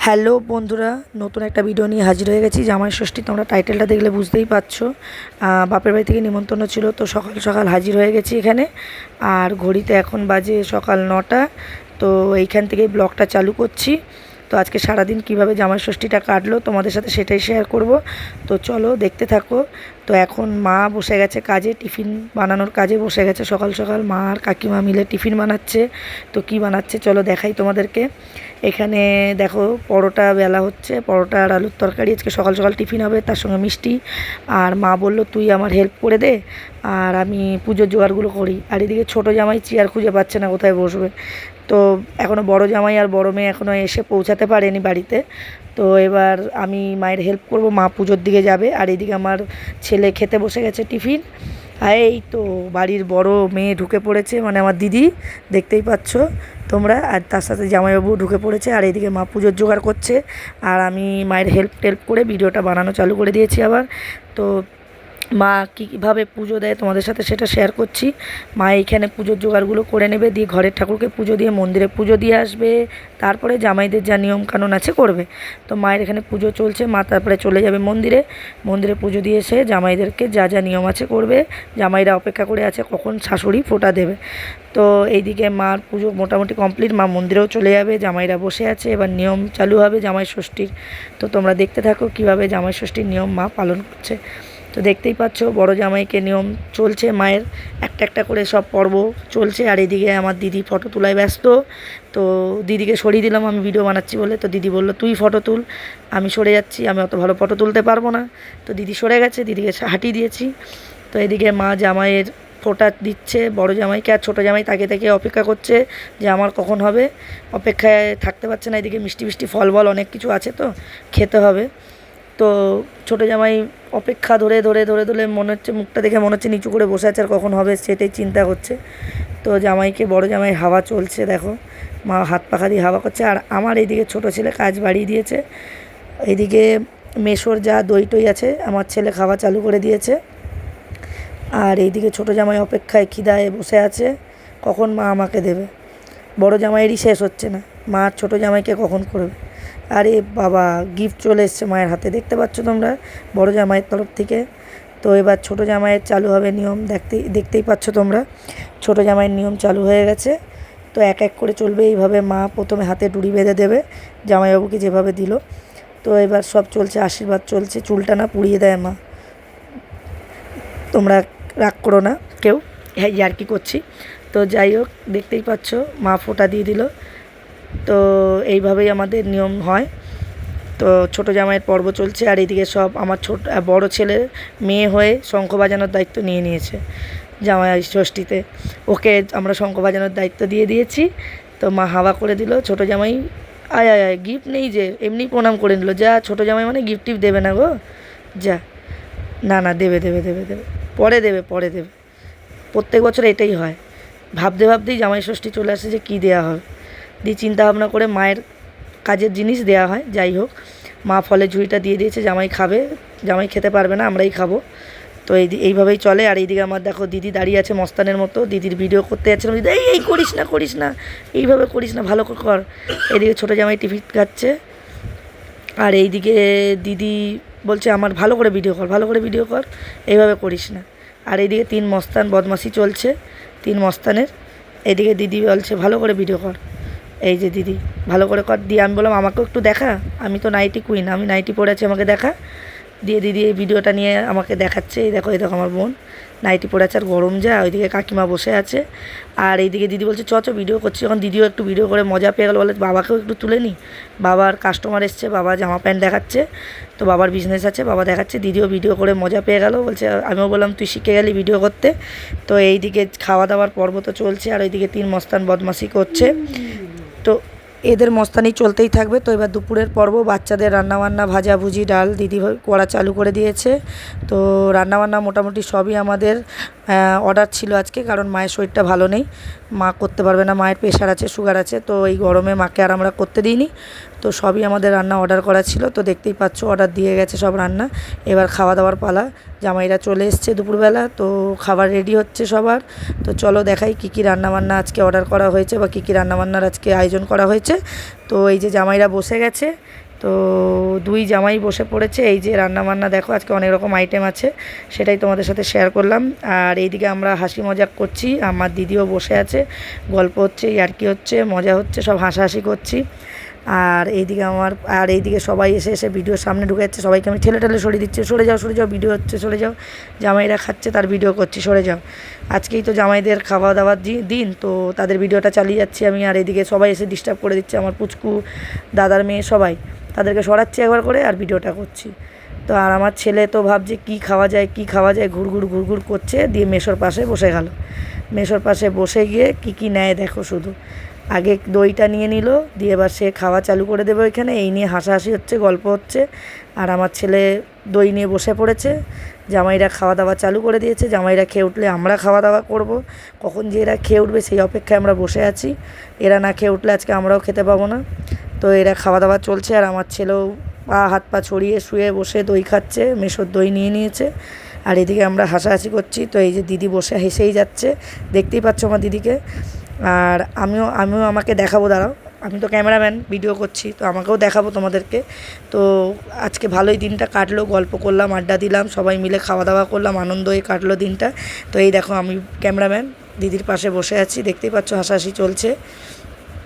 Hello বন্ধুরা, নতুন একটা ভিডিও নিয়ে হাজির হয়ে গেছি। জামাই ষষ্ঠী তোমরা টাইটেলটা দেখলে বুঝতেই পারছো। বাপের বাড়ি থেকে নিমন্ত্রণ ছিল, তো সকাল সকাল হাজির হয়ে গেছি এখানে। আর ঘড়িতে এখন বাজে সকাল 9টা। তো এইখান থেকেই ব্লগটা চালু করছি। তো আজকে সারাদিন কিভাবে জামাই ষষ্ঠীটা কাটলো তোমাদের সাথে সেটাই শেয়ার করব। তো চলো দেখতে থাকো। তো এখন মা বসে গেছে কাজে, টিফিন বানানোর কাজে বসে গেছে। সকাল সকাল মা আর কাকিমা মিলে টিফিন বানাচ্ছে। তো কি বানাচ্ছে চলো দেখাই তোমাদেরকে। এখানে দেখো পরোটা বেলা হচ্ছে, পরোটা আর আলুর তরকারি আজকে সকাল সকাল টিফিন হবে, তার সঙ্গে মিষ্টি। আর মা বলল তুই আমার হেল্প করে দে আর আমি পুজোর জোগাড়গুলো করি। আর এদিকে ছোটো জামাই চেয়ার খুঁজে পাচ্ছে না কোথায় বসবে। তো এখনও বড় জামাই আর বড় মেয়ে এখনও এসে পৌঁছাতে পারেনি বাড়িতে। তো এবার আমি মায়ের হেল্প করব, মা পুজোর দিকে যাবে। আর এইদিকে আমার ছেলে খেতে বসে গেছে টিফিন। আর এই তো বাড়ির বড় মেয়ে ঢুকে পড়েছে, মানে আমার দিদি, দেখতেই পাচ্ছ তোমরা। আর তার সাথে জামাইবাবু ঢুকে পড়েছে। আর এইদিকে মা পুজোর জোগাড় করছে আর আমি মায়ের হেল্প করে ভিডিওটা বানানো চালু করে দিয়েছি আবার। তো মা কীভাবে পুজো দেয় তোমাদের সাথে সেটা শেয়ার করছি। মা এইখানে পুজোর জোগাড়গুলো করে নেবে, দিয়ে ঘরের ঠাকুরকে পুজো দিয়ে মন্দিরে পুজো দিয়ে আসবে। তারপরে জামাইদের যা নিয়মকানুন আছে করবে। তো মায়ের এখানে পুজো চলছে, মা তারপরে চলে যাবে মন্দিরে। মন্দিরে পুজো দিয়ে এসে জামাইদেরকে যা যা নিয়ম আছে করবে। জামাইরা অপেক্ষা করে আছে কখন শাশুড়ি ফোঁটা দেবে। তো এইদিকে মার পুজো মোটামুটি কমপ্লিট, মা মন্দিরেও চলে যাবে, জামাইরা বসে আছে। এবার নিয়ম চালু হবে জামাই ষষ্ঠীর। তো তোমরা দেখতে থাকো কীভাবে জামাই ষষ্ঠীর নিয়ম মা পালন করছে। তো দেখতেই পাচ্ছ বড় জামাইকে নিয়ম চলছে মায়ের, একটা একটা করে সব পর্ব চলছে। আর এদিকে আমার দিদি ফটো তোলায় ব্যস্ত। তো দিদিকে সরিয়ে দিলাম আমি ভিডিও বানাচ্ছি বলে। তো দিদি বলল তুই ফটো তুল, আমি সরে যাচ্ছি, আমি অত ভালো ফটো তুলতে পারবো না। তো দিদি সরে গেছে, দিদিকে হাঁটিয়ে দিয়েছি। তো এদিকে মা জামাইয়ের ফোঁটা দিচ্ছে বড় জামাইকে, আর ছোটো জামাই তাকে তাকে অপেক্ষা করছে যে আমার কখন হবে। অপেক্ষায় থাকতে পারছে না, এদিকে মিষ্টি ফল অনেক কিছু আছে তো খেতে হবে। তো ছোটো জামাই অপেক্ষা ধরে ধরে ধরে ধরে মনে হচ্ছে, মুখটা দেখে মনে হচ্ছে নিচু করে বসে আছে, আর কখন হবে সেটাই চিন্তা করছে। তো জামাইকে বড় জামাই হাওয়া চলছে দেখো, মা হাত পাখা দিয়ে হাওয়া করছে। আর আমার এইদিকে ছোটো ছেলে কাজ বাড়িয়ে দিয়েছে। এইদিকে মেশোর যা দই টই আছে আমার ছেলে খাওয়া চালু করে দিয়েছে। আর এইদিকে ছোটো জামাই অপেক্ষায় খিদায় বসে আছে কখন মা আমাকে দেবে। বড় জামাইয়েরই শেষ হচ্ছে না, মা আর ছোটো জামাইকে কখন করবে। আরে বাবা, গিফট চলে এসছে মায়ের হাতে, দেখতে পাচ্ছ তোমরা, বড় জামাইয়ের তরফ থেকে। তো এবার ছোটো জামাইয়ের চালু হবে নিয়ম, দেখতেই পাচ্ছ তোমরা, ছোটো জামাইয়ের নিয়ম চালু হয়ে গেছে। তো এক এক করে চলবে এইভাবে। মা প্রথমে হাতে ডুরি বেঁধে দেবে জামাইবাবুকে যেভাবে দিল। তো এবার সব চলছে, আশীর্বাদ চলছে, চুলটা না পুড়িয়ে দেয় মা। তোমরা রাগ করো না কেউ, হ্যাঁ আর কি করছি। তো যাই হোক, দেখতেই পাচ্ছ মা ফোঁটা দিয়ে দিল। তো এইভাবেই আমাদের নিয়ম হয়। তো ছোটো জামাইয়ের পর্ব চলছে। আর এইদিকে সব আমার বড় ছেলে মেয়ে হয়ে শঙ্খ বাজানোর দায়িত্ব নিয়ে নিয়েছে জামাই ষষ্ঠীতে। ওকে আমরা শঙ্খ বাজানোর দায়িত্ব দিয়ে দিয়েছি। তো মা হাওয়া করে দিল, ছোটো জামাই আয় আয় আয়, গিফট নেই যে, এমনি প্রণাম করে নিল। যা ছোটো জামাই মানে গিফট টিফট দেবে না গো, যা। না না, দেবে দেবে দেবে দেবে, পরে দেবে পরে দেবে। প্রত্যেক বছর এটাই হয়, ভাবতে ভাবতেই জামাই ষষ্ঠী চলে আসে যে কী দেওয়া হবে। দিয়ে চিন্তা ভাবনা করে মায়ের কাজের জিনিস দেওয়া হয়। যাই হোক, মা ফলের ঝুড়িটা দিয়ে দিয়েছে, জামাই খাবে। জামাই খেতে পারবে না, আমরাই খাবো। তো এইভাবেই চলে। আর এইদিকে আমার দেখো দিদি দাঁড়িয়ে আছে মস্তানের মতো, দিদির ভিডিও করতে যাচ্ছিলাম, দিদি এই করিস না এইভাবে করিস না, ভালো করে কর। এইদিকে ছোটো জামাই টিভি খাচ্ছে। আর এইদিকে দিদি বলছে আমার ভালো করে ভিডিও কর, এইভাবে করিস না। আর এইদিকে 3 মস্তান বদমাশি চলছে, 3 মস্তানের। এইদিকে দিদি বলছে ভালো করে ভিডিও কর, এই যে দিদি ভালো করে কর। দিয়ে আমি বললাম আমাকেও একটু দেখা, আমি তো নাইটি কুইন, আমি নাইটি পরে আছি, আমাকে দেখা। দিয়ে দিদি এই ভিডিওটা নিয়ে আমাকে দেখাচ্ছে, এই দেখো আমার বোন নাইটি পরে আছে, আর গরম যা। ওইদিকে কাকিমা বসে আছে। আর এইদিকে দিদি বলছে চ ভিডিও করছি। যখন দিদিও একটু ভিডিও করে মজা পেয়ে গেল, বলে বাবাকেও একটু তুলে নিই। বাবার কাস্টমার এসছে, বাবা জামা প্যান্ট দেখাচ্ছে, তো বাবার বিজনেস আছে, বাবা দেখাচ্ছে। দিদিও ভিডিও করে মজা পেয়ে গেল, বলছে আমিও বললাম তুই শিখে গেলি ভিডিও করতে। তো এইদিকে খাওয়া দাওয়ার পর্ব তো চলছে, আর ওইদিকে 3 মস্তান বদমাশি করছে। তো এদের মস্তানি চলতেই থাকবে। তো এবার দুপুরের পর্ব, বাচ্চাদের রান্নাবান্না, ভাজাভুজি, ডাল দিদি করা চালু করে দিয়েছে। তো রান্নাবান্না মোটামুটি সবই আমাদের অর্ডার ছিল আজকে, কারণ মায়ের শরীরটা ভালো নেই, মা করতে পারবে না, মায়ের প্রেশার আছে, সুগার আছে, তো এই গরমে মাকে আর আমরা করতে দিইনি। তো সবই আমাদের রান্না অর্ডার করা ছিল, তো দেখতেই পাচ্ছ অর্ডার দিয়ে গেছে সব রান্না। এবার খাওয়া দাওয়ার পালা। জামাইরা চলে এসছে দুপুরবেলা, তো খাবার রেডি হচ্ছে সবার। তো চলো দেখাই কী কী রান্নাবান্না আজকে অর্ডার করা হয়েছে বা কী কী রান্নাবান্নার আজকে আয়োজন করা হয়েছে। তো এই যে জামাইরা বসে গেছে, তো দুই জামাই বসে পড়েছে। এই যে রান্নাবান্না দেখো, আজকে অনেক রকম আইটেম আছে, সেটাই তোমাদের সাথে শেয়ার করলাম। আর এইদিকে আমরা হাসি মজাক করছি, আমার দিদিও বসে আছে, গল্প হচ্ছে, ইয়ার্কি হচ্ছে, মজা হচ্ছে, সব হাসাহাসি করছি। আর এইদিকে সবাই এসে এসে ভিডিওর সামনে ঢুকে যাচ্ছে, সবাইকে আমি ঠেলে ঠেলে সরিয়ে দিচ্ছি, সরে যাও সরে যাও, ভিডিও হচ্ছে সরে যাও। জামাইরা খাচ্ছে তার ভিডিও করছি, সরে যাও। আজকেই তো জামাইদের খাওয়া দাওয়ার দিন, তো তাদের ভিডিওটা চালিয়ে যাচ্ছি আমি। আর এদিকে সবাই এসে ডিস্টার্ব করে দিচ্ছে, আমার পুচকু, দাদার মেয়ে, সবাই তাদেরকে সরাচ্ছি একবার করে আর ভিডিওটা করছি। তো আর আমার ছেলে তো ভাবছে কী খাওয়া যায় কী খাওয়া যায়, ঘুরঘুর ঘুরঘুর করছে, দিয়ে মেসোর পাশে বসে গেল। মেসোর পাশে বসে গিয়ে কী কী নেয় দেখো শুধু। আগে দইটা নিয়ে নিল, দিয়ে এবার সে খাওয়া চালু করে দেবে ওইখানে, এই নিয়ে হাসাহাসি হচ্ছে, গল্প হচ্ছে। আর আমার ছেলে দই নিয়ে বসে পড়েছে। জামাইরা খাওয়া দাওয়া চালু করে দিয়েছে, জামাইরা খেয়ে উঠলে আমরা খাওয়া দাওয়া করব। কখন যে এরা খেয়ে উঠবে সেই অপেক্ষায় আমরা বসে আছি, এরা না খেয়ে উঠলে আজকে আমরাও খেতে পাবো না। তো এরা খাওয়া দাওয়া চলছে, আর আমার ছেলেও হাত পা ছড়িয়ে শুয়ে বসে দই খাচ্ছে, মেসোর দই নিয়ে নিয়েছে। আর এদিকে আমরা হাসাহাসি করছি। তো এই যে দিদি বসে হেসেই যাচ্ছে, দেখতেই পাচ্ছ আমার দিদিকে। আর আমিও আমাকে দেখাবো, দাঁড়াও, আমি তো ক্যামেরাম্যান, ভিডিও করছি, তো আমাকেও দেখাবো তোমাদেরকে। তো আজকে ভালোই দিনটা কাটলো, গল্প করলাম, আড্ডা দিলাম, সবাই মিলে খাওয়া দাওয়া করলাম, আনন্দই কাটলো দিনটা। তো এই দেখো আমি ক্যামেরাম্যান, দিদির পাশে বসে আছি, দেখতেই পাচ্ছ হাসাহাসি চলছে।